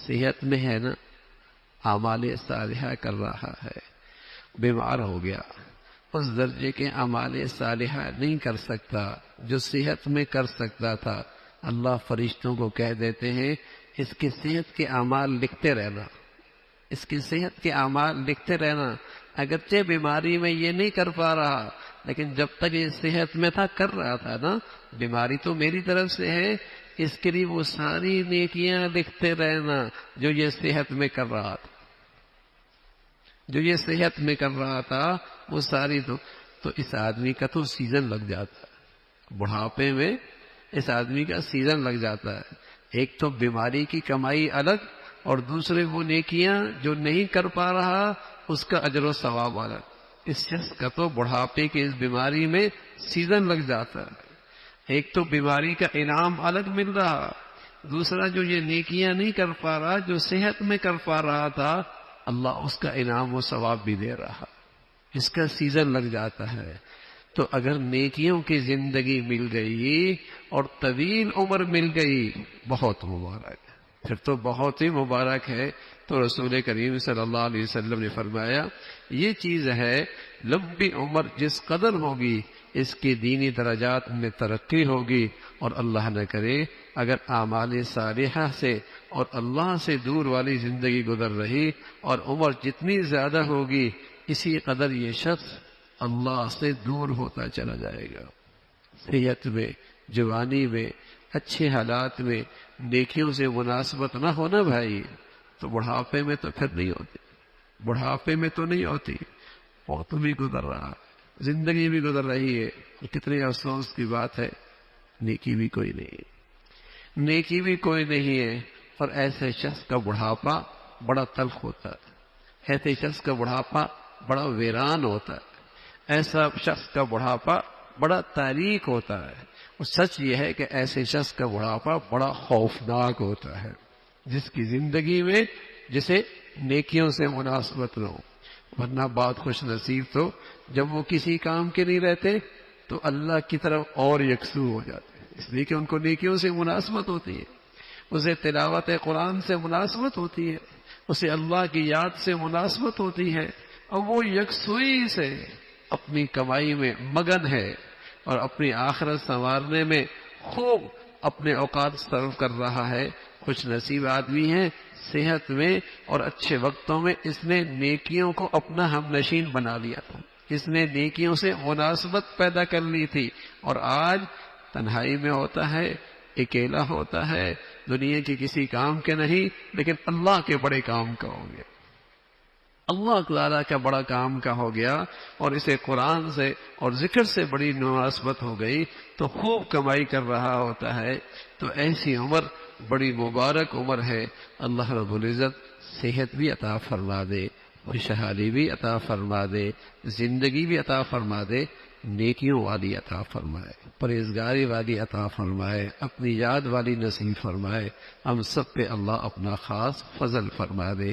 صحت میں ہے نا، اعمال صالحہ کر رہا ہے، بیمار ہو گیا، اس درجے کے اعمال صالحہ نہیں کر سکتا جو صحت میں کر سکتا تھا، اللہ فرشتوں کو کہہ دیتے ہیں اس کی صحت کے اعمال لکھتے رہنا، اس کی صحت کے اعمال لکھتے رہنا، اگرچہ بیماری میں یہ نہیں کر پا رہا لیکن جب تک یہ صحت میں تھا کر رہا تھا نا، بیماری تو میری طرف سے ہے، اس کے لیے وہ ساری نیکیاں لکھتے رہنا جو یہ صحت میں کر رہا تھا، جو یہ صحت میں کر رہا تھا وہ ساری تو اس آدمی کا تو سیزن لگ جاتا ہے، بڑھاپے میں اس آدمی کا سیزن لگ جاتا ہے، ایک تو بیماری کی کمائی الگ اور دوسرے وہ نیکیاں جو نہیں کر پا رہا اس کا اجر و ثواب الگ، اس شخص کا تو بڑھاپے کی اس بیماری میں سیزن لگ جاتا ہے، ایک تو بیماری کا انعام الگ مل رہا، دوسرا جو یہ نیکیاں نہیں کر پا رہا جو صحت میں کر پا رہا تھا اللہ اس کا انعام و ثواب بھی دے رہا، اس کا سیزن لگ جاتا ہے۔ تو اگر نیکیوں کی زندگی مل گئی اور طویل عمر مل گئی بہت مبارک، پھر تو بہت ہی مبارک ہے۔ تو رسول کریم صلی اللہ علیہ وسلم نے فرمایا یہ چیز ہے لمبی عمر جس قدر ہوگی اس کی دینی درجات میں ترقی ہوگی، اور اللہ نہ کرے اگر اعمال صالحہ سے اور اللہ سے دور والی زندگی گزر رہی اور عمر جتنی زیادہ ہوگی اسی قدر یہ شخص اللہ سے دور ہوتا چلا جائے گا۔ صحت میں، جوانی میں، اچھے حالات میں نیکیوں سے مناسبت نہ ہونا بھائی تو بڑھاپے میں تو پھر نہیں ہوتی، بڑھاپے میں تو نہیں ہوتی، وقت بھی گزر رہا ہے، زندگی بھی گزر رہی ہے، کتنے افسوس کی بات ہے نیکی بھی کوئی نہیں ہے، نیکی بھی کوئی نہیں ہے، اور ایسے شخص کا بڑھاپا بڑا تلخ ہوتا ہے، ایسے شخص کا بڑھاپا بڑا ویران ہوتا ہے، ایسا شخص کا بڑھاپا بڑا تاریک ہوتا ہے۔ اور سچ یہ ہے کہ ایسے شخص کا بڑھاپا بڑا خوفناک ہوتا ہے جس کی زندگی میں جسے نیکیوں سے مناسبت نہ ہو، ورنہ بات خوش نصیب تو جب وہ کسی کام کے نہیں رہتے تو اللہ کی طرف اور یکسو ہو جاتے ہیں، اس لیے کہ ان کو نیکیوں سے مناسبت ہوتی ہے، اسے تلاوت قرآن سے مناسبت ہوتی ہے، اسے اللہ کی یاد سے مناسبت ہوتی ہے، اور وہ یکسوئی سے اپنی کمائی میں مگن ہے اور اپنی آخرت سنوارنے میں خوب اپنے اوقات صرف کر رہا ہے۔ خوش نصیب آدمی ہے صحت میں اور اچھے وقتوں میں اس نے نیکیوں کو اپنا ہم نشین بنا لیا تھا، اس نے نیکیوں سے مناسبت پیدا کر لی تھی، اور آج تنہائی میں ہوتا ہے، اکیلا ہوتا ہے، دنیا کی کسی کام کے نہیں لیکن اللہ کے بڑے کام کا ہو گیا، اللہ تعالیٰ کا بڑا کام کا ہو گیا، اور اسے قرآن سے اور ذکر سے بڑی مناسبت ہو گئی تو خوب کمائی کر رہا ہوتا ہے۔ تو ایسی عمر بڑی مبارک عمر ہے، اللہ رب العزت صحت بھی عطا فرما دے، خوشحالی بھی عطا فرما دے، زندگی بھی عطا فرما دے، نیکیوں والی عطا فرمائے، پرہیزگاری والی عطا فرمائے، اپنی یاد والی نصیب فرمائے، ہم سب پہ اللہ اپنا خاص فضل فرما دے۔